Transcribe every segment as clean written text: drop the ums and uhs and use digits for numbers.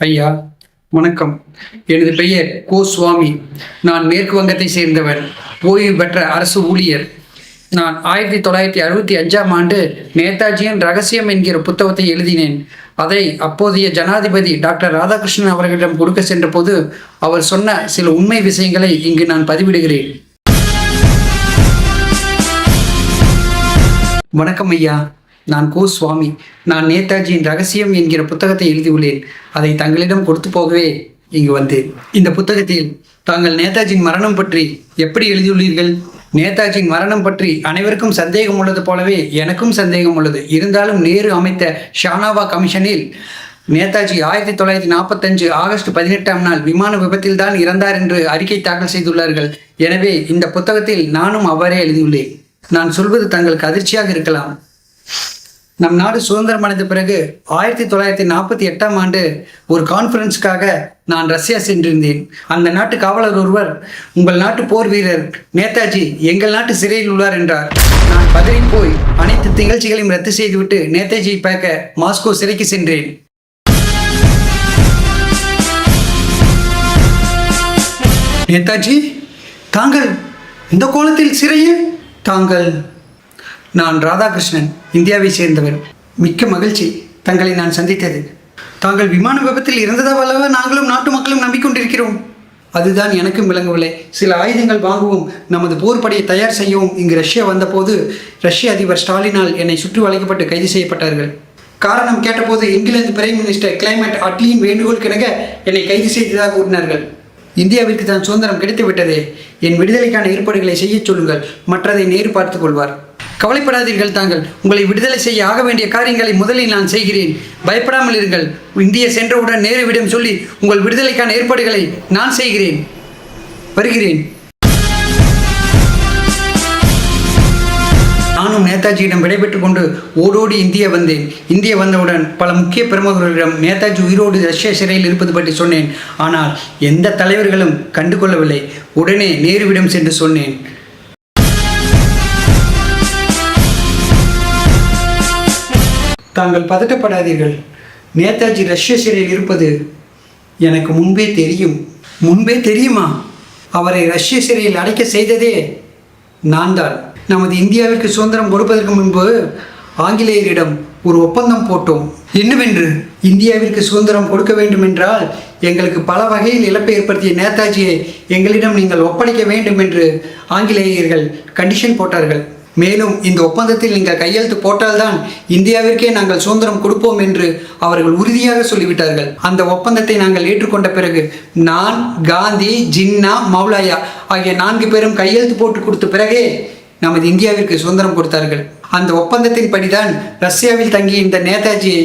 ஐயா வணக்கம். எனது பெயர் கோ சுவாமி. நான் மேற்கு வங்கத்தை சேர்ந்தவர், ஓய்வு பெற்ற அரசு ஊழியர். நான் 1965 நேதாஜியின் ரகசியம் என்கிற புத்தகத்தை எழுதினேன். அதை அப்போதைய ஜனாதிபதி டாக்டர் ராதாகிருஷ்ணன் அவர்களிடம் கொடுக்க சென்ற போது அவர் சொன்ன சில உண்மை விஷயங்களை இங்கு நான் பதிவிடுகிறேன். வணக்கம் ஐயா, நான் கோ சுவாமி. நான் நேதாஜியின் ரகசியம் என்கிற புத்தகத்தை எழுதியுள்ளேன். அதை தங்களிடம் கொடுத்து போகவே இங்கு வந்தேன். இந்த புத்தகத்தில் தாங்கள் நேதாஜியின் மரணம் பற்றி எப்படி எழுதியுள்ளீர்கள்? நேதாஜியின் மரணம் பற்றி அனைவருக்கும் சந்தேகம் உள்ளது போலவே எனக்கும் சந்தேகம் உள்ளது. இருந்தாலும் நேரு அமைத்த ஷானாவா கமிஷனில் நேதாஜி 1945 ஆகஸ்ட் 18 விமான விபத்தில் தான் இறந்தார் என்று அறிக்கை தாக்கல் செய்துள்ளார்கள். எனவே இந்த புத்தகத்தில் நானும் அவ்வாறே எழுதியுள்ளேன். நான் சொல்வது தங்களுக்கு அதிர்ச்சியாக இருக்கலாம். நம் நாடு சுதந்திரம் அடைந்த பிறகு 1948 ஒரு கான்ஃபரன்ஸுக்காக நான் ரஷ்யா சென்றிருந்தேன். அந்த நாட்டு காவலர் ஒருவர், உங்கள் நாட்டு போர் வீரர் நேதாஜி எங்கள் நாட்டு சிறையில் உள்ளார் என்றார். நான் பதறி போய் அனைத்து நிகழ்ச்சிகளையும் ரத்து செய்துவிட்டு நேதாஜியை பார்க்க மாஸ்கோ சிறைக்கு சென்றேன். நேதாஜி, தாங்கள் இந்த கோலத்தில் சிறையில்? தாங்கள்? நான் ராதாகிருஷ்ணன், இந்தியாவை சேர்ந்தவர். மிக்க மகிழ்ச்சி தங்களை நான் சந்தித்தது. தாங்கள் விமான விபத்தில் இறந்ததாவல்லவா நாங்களும் நாட்டு மக்களும் நம்பிக்கொண்டிருக்கிறோம். அதுதான் எனக்கும் விளங்கவில்லை. சில ஆயுதங்கள் வாங்கவும் நமது போர் படையை தயார் செய்யவும் இங்கு ரஷ்யா வந்தபோது ரஷ்ய அதிபர் ஸ்டாலினால் என்னை சுற்றி வளைக்கப்பட்டு கைது செய்யப்பட்டார்கள். காரணம் கேட்டபோது இங்கிலாந்து பிரைம் மினிஸ்டர் கிளைமேட் அட்லியின் வேண்டுகோள் கிணங்க என்னை கைது செய்ததாக கூறினார்கள். இந்தியாவிற்கு தான் சுதந்திரம் கிடைத்து விட்டதே, என் விடுதலைக்கான ஏற்பாடுகளை செய்ய சொல்லுங்கள், மற்றதை நேரு பார்த்துக் கொள்வார். கவலைப்படாதீர்கள், தாங்கள் உங்களை விடுதலை செய்ய ஆக வேண்டிய காரியங்களை முதலில் நான் செய்கிறேன். பயப்படாமல் இருங்கள். இந்தியா சென்றவுடன் நேருவிடம் சொல்லி உங்கள் விடுதலைக்கான ஏற்பாடுகளை நான் செய்கிறேன். வருகிறேன். நானும் நேதாஜியிடம் விடைபெற்றுக் கொண்டு ஓடோடி இந்தியா வந்தேன். இந்தியா வந்தவுடன் பல முக்கிய பிரமுகர்களிடம் நேதாஜி உயிரோடு ரஷ்யா சிறையில் இருப்பது பற்றி சொன்னேன். ஆனால் எந்த தலைவர்களும் கண்டுகொள்ளவில்லை. உடனே நேருவிடம் சென்று சொன்னேன். தாங்கள் பதட்டப்படாதீர்கள். நேதாஜி ரஷ்ய சிறையில் இருப்பது எனக்கு முன்பே தெரியும். முன்பே தெரியுமா? அவரை ரஷ்ய சிறையில் அடைக்க செய்ததே நான் தான். நமது இந்தியாவிற்கு சுதந்திரம் கொடுப்பதற்கு முன்பு ஆங்கிலேயரிடம் ஒரு ஒப்பந்தம் போட்டோம். என்னவென்று? இந்தியாவிற்கு சுதந்திரம் கொடுக்க வேண்டும் என்றால் எங்களுக்கு பல வகையில் இழப்பை ஏற்படுத்திய நேதாஜியை எங்களிடம் நீங்கள் ஒப்படைக்க வேண்டும் என்று ஆங்கிலேயர்கள் கண்டிஷன் போட்டார்கள். மேலும் இந்த ஒப்பந்தத்தில் நீங்கள் கையெழுத்து போட்டால்தான் இந்தியாவிற்கே நாங்கள் சுதந்திரம் கொடுப்போம் என்று அவர்கள் உறுதியாக சொல்லிவிட்டார்கள். அந்த ஒப்பந்தத்தை நாங்கள் ஏற்றுக்கொண்ட பிறகு நான், காந்தி, ஜின்னா, மௌலாயா ஆகிய 4 பேரும் கையெழுத்து போட்டு கொடுத்த பிறகே நமது இந்தியாவிற்கு சுதந்திரம் கொடுத்தார்கள். அந்த ஒப்பந்தத்தின் படிதான் ரஷ்யாவில் தங்கிய இந்த நேதாஜியை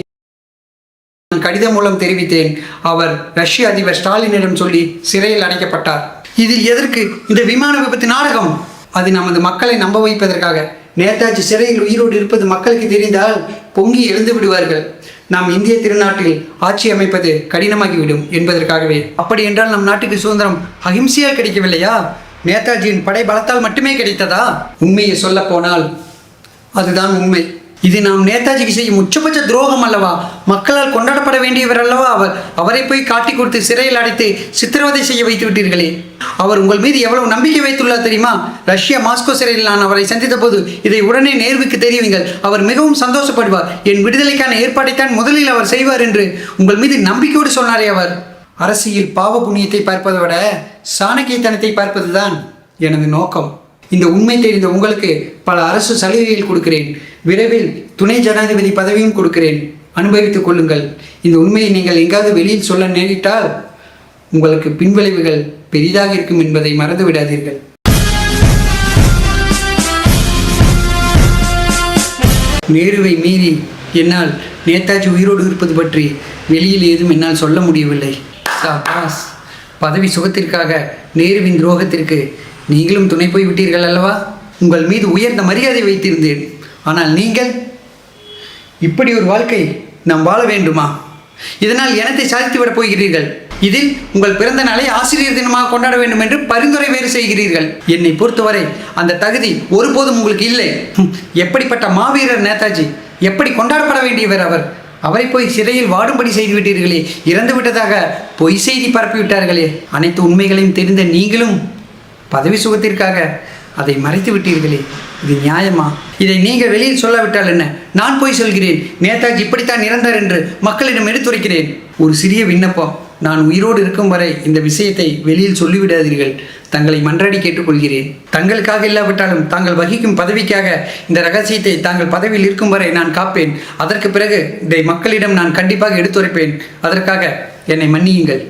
நான் கடிதம் மூலம் தெரிவித்தேன். அவர் ரஷ்ய அதிபர் ஸ்டாலினிடம் சொல்லி சிறையில் அடைக்கப்பட்டார். இதில் எதற்கு இந்த விமான விபத்து நாடகம்? அது நமது மக்களை நம்ப வைப்பதற்காக. நேதாஜி சிறையில் உயிரோடு இருப்பது மக்களுக்கு தெரிந்தால் பொங்கி எழுந்து விடுவார்கள். நாம் இந்திய திருநாட்டில் ஆட்சி அமைப்பது கடினமாகிவிடும் என்பதற்காகவே. அப்படி என்றால் நம் நாட்டுக்கு சுதந்திரம் அகிம்சையால் கிடைக்கவில்லையா? நேதாஜியின் படை பலத்தால் மட்டுமே கிடைத்ததா? உண்மையை சொல்ல போனால் அதுதான் உண்மை. இது நாம் நேதாஜிக்கு செய்யும் உச்சபட்ச துரோகம் அல்லவா? மக்களால் கொண்டாடப்பட வேண்டியவர் அல்லவா அவர். அவரை போய் காட்டி கொடுத்து சிறையில் அடைத்து சித்திரவதை செய்ய வைத்து விட்டீர்களே. அவர் உங்கள் மீது எவ்வளவு நம்பிக்கை வைத்துள்ளார் தெரியுமா? ரஷ்யா மாஸ்கோ சிறையில் நான் அவரை சந்தித்த போது இதை உடனே நேருவுக்கு தெரிவிங்கள், அவர் மிகவும் சந்தோஷப்படுவார், என் விடுதலைக்கான ஏற்பாட்டைத்தான் முதலில் அவர் செய்வார் என்று உங்கள் மீது நம்பிக்கையோடு சொன்னாரே அவர். அரசியல் பாவ புண்ணியத்தை பார்ப்பதை விட சாணக்கியத்தனத்தை பார்ப்பதுதான் எனது நோக்கம். இந்த உண்மை தெரிந்த உங்களுக்கு பல அரசு சலுகைகள் கொடுக்கிறேன். விரைவில் துணை ஜனாதிபதி பதவியும் கொடுக்கிறேன். அனுபவித்துக் கொள்ளுங்கள். இந்த உண்மையை நீங்கள் எங்காவது வெளியில் சொல்ல நேரிட்டால் உங்களுக்கு பின்விளைவுகள் பெரிதாக இருக்கும் என்பதை மறந்து விடாதீர்கள். நேருவை மீறி என்னால் நேதாஜி உயிரோடு இருப்பது பற்றி வெளியில் ஏதும் என்னால் சொல்ல முடியவில்லை. சாபாஸ். பதவி சுகத்திற்காக நேருவின் துரோகத்திற்கு நீங்களும் துணை போய் விட்டீர்கள் அல்லவா? உங்கள் மீது உயர்ந்த மரியாதை வைத்திருந்தேன். ஆனால் நீங்கள் இப்படி ஒரு வாழ்க்கை நாம் வாழ வேண்டுமா? இதனால் எனத்தை சாதித்துவிடப் போகிறீர்கள். இதில் உங்கள் பிறந்த நாளை ஆசிரியர் தினமாக கொண்டாட வேண்டும் என்று பரிந்துரை வேறு செய்கிறீர்கள். என்னை பொறுத்தவரை அந்த தகுதி ஒருபோதும் உங்களுக்கு இல்லை. எப்படிப்பட்ட மாவீரர் நேதாஜி! எப்படி கொண்டாடப்பட வேண்டியவர் அவர்! அவரை போய் சிறையில் வாடும்படி செய்து விட்டீர்களே, இறந்து விட்டதாக பொய் செய்தி பரப்பிவிட்டார்களே. அனைத்து உண்மைகளையும் தெரிந்த நீங்களும் பதவி சுகத்திற்காக அதை மறைத்து விட்டீர்களே, இது நியாயமா? இதை நீங்கள் வெளியில் சொல்லாவிட்டால் என்ன? நான் போய் சொல்கிறேன், நேதாஜி இப்படித்தான் இறந்தார் என்று மக்களிடம் எடுத்துரைக்கிறேன். ஒரு சிறிய விண்ணப்பம், நான் உயிரோடு இருக்கும் வரை இந்த விஷயத்தை வெளியில் சொல்லிவிடாதீர்கள். தங்களை மன்றாடி கேட்டுக்கொள்கிறேன். தங்களுக்காக இல்லாவிட்டாலும் தாங்கள் வகிக்கும் பதவிக்காக இந்த ரகசியத்தை தாங்கள் பதவியில் இருக்கும் வரை நான் காப்பேன். அதற்கு பிறகு இதை மக்களிடம் நான் கண்டிப்பாக எடுத்துரைப்பேன். அதற்காக என்னை மன்னியுங்கள்.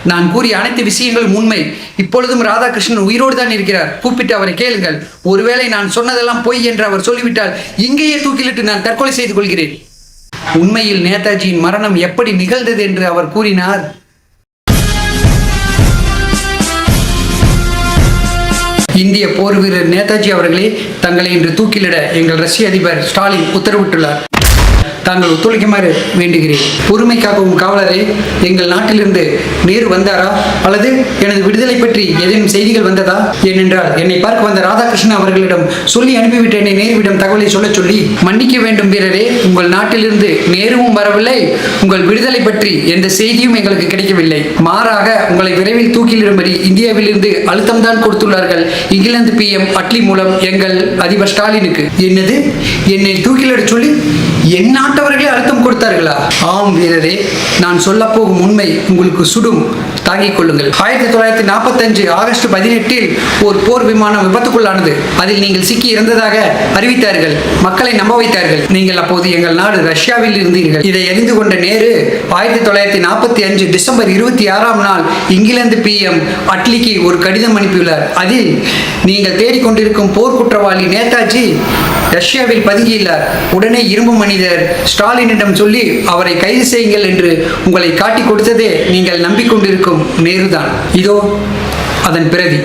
நான் கூறிய அனைத்து விஷயங்களும் உண்மை. இப்பொழுதும் ராதாகிருஷ்ணன் உயிரோடு தான் இருக்கிறார். கூப்பிட்டு அவரை கேளுங்கள். ஒருவேளை நான் சொன்னதெல்லாம் பொய் என்று அவர் சொல்லிவிட்டால் இங்கேயே தூக்கிலிட்டு நான் தற்கொலை செய்து கொள்கிறேன். உண்மையில் நேதாஜியின் மரணம் எப்படி நிகழ்ந்தது என்று அவர் கூறினார். இந்திய போர் வீரர் நேதாஜி அவர்களே, தங்களை இன்று தூக்கிலிட எங்கள் ரஷ்ய அதிபர் ஸ்டாலின் உத்தரவிட்டுள்ளார். தாங்கள் ஒத்துழைக்குமாறு வேண்டுகிறேன். பொறுமைக்காகவும் காவலரை, எங்கள் நாட்டிலிருந்து நேரு வந்தாரா அல்லது எனது விடுதலை பற்றி ஏதேனும் செய்திகள் வந்ததா? ஏனென்றால் என்னை பார்க்க வந்த ராதாகிருஷ்ணன் அவர்களிடம் சொல்லி அனுப்பிவிட்டேனே நேருவிடம் தகவலை சொல்ல சொல்லி. மன்னிக்க வேண்டும் வீரரே, உங்கள் நாட்டிலிருந்து நேருவும் வரவில்லை, உங்கள் விடுதலை பற்றி எந்த செய்தியும் எங்களுக்கு கிடைக்கவில்லை. மாறாக உங்களை விரைவில் தூக்கிலிடும்படி இந்தியாவிலிருந்து அழுத்தம் தான் கொடுத்துள்ளார்கள். இங்கிலாந்து PM அட்லி மூலம் எங்கள் அதிபர் ஸ்டாலினுக்கு. என்னது, என்னை தூக்கிலிட சொல்லி என் நாட்டவர்களே அழுத்தம் கொடுத்தார்களா? ஆம் வீரரே, நான் சொல்ல போகும் உண்மை உங்களுக்கு சுடும். தாங்கிக் கொள்ளுங்கள். 1945 ஆகஸ்ட் 18 ஒரு போர் விமானம் விபத்துக்குள்ளானது. அதில் நீங்கள் சிக்கி இறந்ததாக அறிவித்தார்கள். மக்களை நம்ப வைத்தார்கள். நீங்கள் அப்போது எங்கள் நாடு ரஷ்யாவில் இருந்தீர்கள். இதை அறிந்து கொண்ட நேரு 1945 டிசம்பர் 26ஆம் நாள் இங்கிலாந்து PM அட்லிக்கு ஒரு கடிதம் அனுப்பியுள்ளார். அதில் நீங்கள் தேடிக்கொண்டிருக்கும் போர் குற்றவாளி நேதாஜி ரஷ்யாவில் பதுங்கியுள்ளார். உடனே இரும்பு மனிதர் ஸ்டாலினிடம் சொல்லி அவரை கைது செய்யுங்கள் என்று உங்களை காட்டி கொடுத்ததே நீங்கள் நம்பிக்கொண்டிருக்கும் நேருதான். இதோ அதன் பிரதி.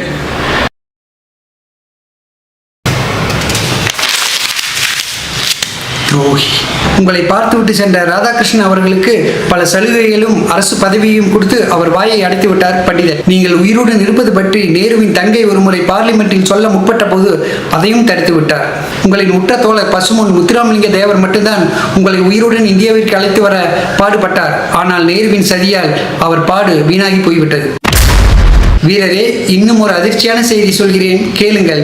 துரோகி. உங்களை பார்த்துவிட்டு சென்ற ராதாகிருஷ்ணன் அவர்களுக்கு பல சலுகைகளும் அரசு பதவியையும் கொடுத்து அவர் வாயை அடைத்து விட்டார் பண்டிதர். நீங்கள் உயிருடன் இருப்பது பற்றி நேருவின் தங்கை ஒருமுறை பார்லிமெண்டில் சொல்ல முற்பட்ட போது அதையும் தடுத்து விட்டார். உங்களின் உற்ற தோழர் பசுமன் முத்துராமலிங்க தேவர் மட்டும்தான் உங்களை உயிருடன் இந்தியாவிற்கு அழைத்து வர பாடுபட்டார். ஆனால் நேருவின் சதியால் அவர் பாடு வீணாகி போய்விட்டது. வீரரே, இன்னும் ஒரு அதிர்ச்சியான செய்தி சொல்கிறேன், கேளுங்கள்.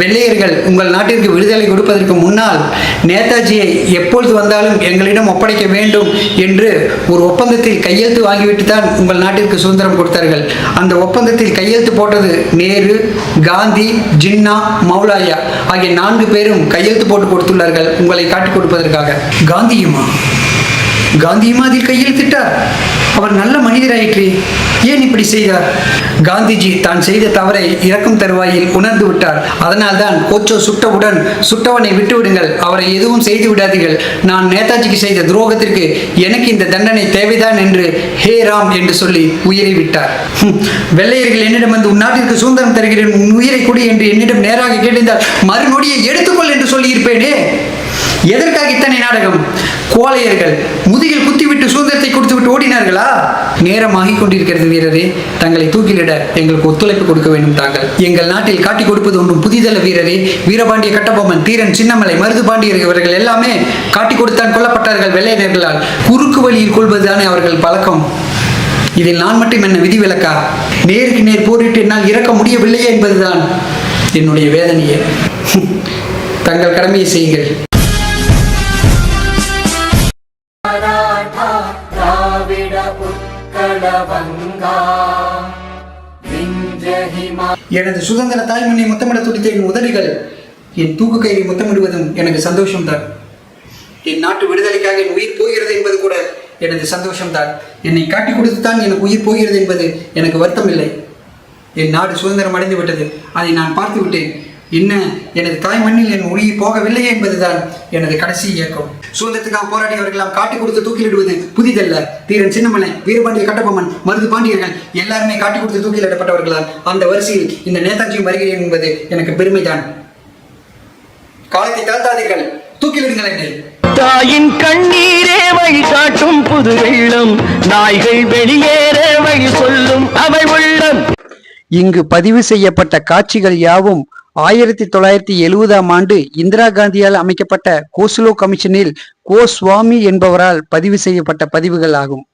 வெள்ளையர்கள் உங்கள் நாட்டிற்கு விடுதலை கொடுப்பதற்கு முன்னால் நேதாஜியை எப்பொழுது வந்தாலும் எங்களிடம் ஒப்படைக்க வேண்டும் என்று ஒரு ஒப்பந்தத்தில் கையெழுத்து வாங்கிவிட்டு தான் உங்கள் நாட்டிற்கு சுதந்திரம் கொடுத்தார்கள். அந்த ஒப்பந்தத்தில் கையெழுத்து போட்டது நேரு, காந்தி, ஜின்னா, மௌலாயா ஆகிய 4 பேரும் கையெழுத்து போட்டு கொடுத்துள்ளார்கள் உங்களை காட்டிக் கொடுப்பதற்காக. காந்தியுமா அதில் கையெழுத்திட்டார்? அவர் நல்ல மனிதராயிற்றே, ஏன் இப்படி செய்தார்? காந்திஜி தான் செய்த தவறை இறக்கும் தருவாயில் உணர்ந்து விட்டார். அதனால் தான் கோச்சோ சுட்டவுடன் சுட்டவனை விட்டுவிடுங்கள், அவரை எதுவும் செய்து விடாதீர்கள், நான் நேதாஜிக்கு செய்த துரோகத்திற்கு எனக்கு இந்த தண்டனை தேவைதான் என்று ஹே ராம் என்று சொல்லி உயிரை விட்டார். வெள்ளையர்கள் என்னிடம் வந்து உன் நாட்டிற்கு சுதந்திரம் தருகிறேன், உன் உயிரை கொடு என்று என்னிடம் நேராக கேட்டிருந்தால் மறுநொடியை எடுத்துக்கொள் என்று சொல்லியிருப்பேனே. எதற்காக இத்தனை நாடகம்? கோழையர்கள் முதுகில் குத்திவிட்டு சுதந்திரத்தை கொடுத்துவிட்டு ஓடினார்களா? நேரமாகிக் கொண்டிருக்கிறது வீரரே, தங்களை தூக்கிலிட எங்களுக்கு ஒத்துழைப்பு கொடுக்க வேண்டும். தாங்கள் எங்கள் நாட்டில் காட்டி கொடுப்பது ஒன்றும் புதிதல்ல வீரரே. வீரபாண்டிய கட்டபொம்மன், தீரன் சின்னமலை, மருது பாண்டியர் இவர்கள் எல்லாமே காட்டி கொடுத்தான் கொல்லப்பட்டார்கள் வெள்ளையர்களால். குறுக்கு வழியில் கொள்வதுதானே அவர்கள் பழக்கம். இதில் நான் மட்டும் என்ன விதிவிலக்கா? நேருக்கு நேர் போரிட்டு என்னால் இறக்க முடியவில்லையே என்பதுதான் என்னுடைய வேதனையே. தங்கள் கடமையை செய்யுங்கள். எனது சுதந்திர தாய்மண்ணை முத்தமிட துடித்த என் உதடுகள் என் தூக்கு கயிறை முத்தமிடுவதும் எனக்கு சந்தோஷம்தான். என் நாட்டு விடுதலைக்காக என் உயிர் போகிறது என்பது கூட எனது சந்தோஷம்தான். என்னை காட்டி கொடுத்துத்தான் எனக்கு உயிர் போகிறது என்பது எனக்கு வருத்தம் இல்லை. என் நாடு சுதந்திரம் அடைந்து விட்டது, அதை நான் பார்த்து விட்டேன். என்ன, எனது தாய் மண்ணில் என் உயிர் போகவில்லையே என்பதுதான் எனது கடைசி இயக்கம். சுதந்திரத்துக்காக போராடியவர்களெல்லாம் காட்டி கொடுத்து தூக்கிலிடுவது புதிதல்ல. தீரன் சின்னமலை, வீரபாண்டிய கட்டபொம்மன், மருது பாண்டியர்கள் எல்லாருமே காட்டி கொடுத்து தூக்கிலிடப்பட்டவர்களால் அந்த வரிசையில் இந்த நேதாஜியும் வருகிறேன் என்பது எனக்கு பெருமைதான். காலத்தை தாழ்த்தாதீர்கள், தூக்கிலிடுங்கள் என்னை. தாயின் கண்ணீரே வழி காட்டும் புது வெள்ளம், நாய்கள் வெளியேற வழி சொல்லும் அவள் உள்ளம். இங்கு பதிவு செய்யப்பட்ட காட்சிகள் யாவும் 1970ஆம் ஆண்டு இந்திரா காந்தியால் அமைக்கப்பட்ட கோஸ்லோ கமிஷனில் கோஸ்வாமி என்பவரால் பதிவு செய்யப்பட்ட பதிவுகள் ஆகும்.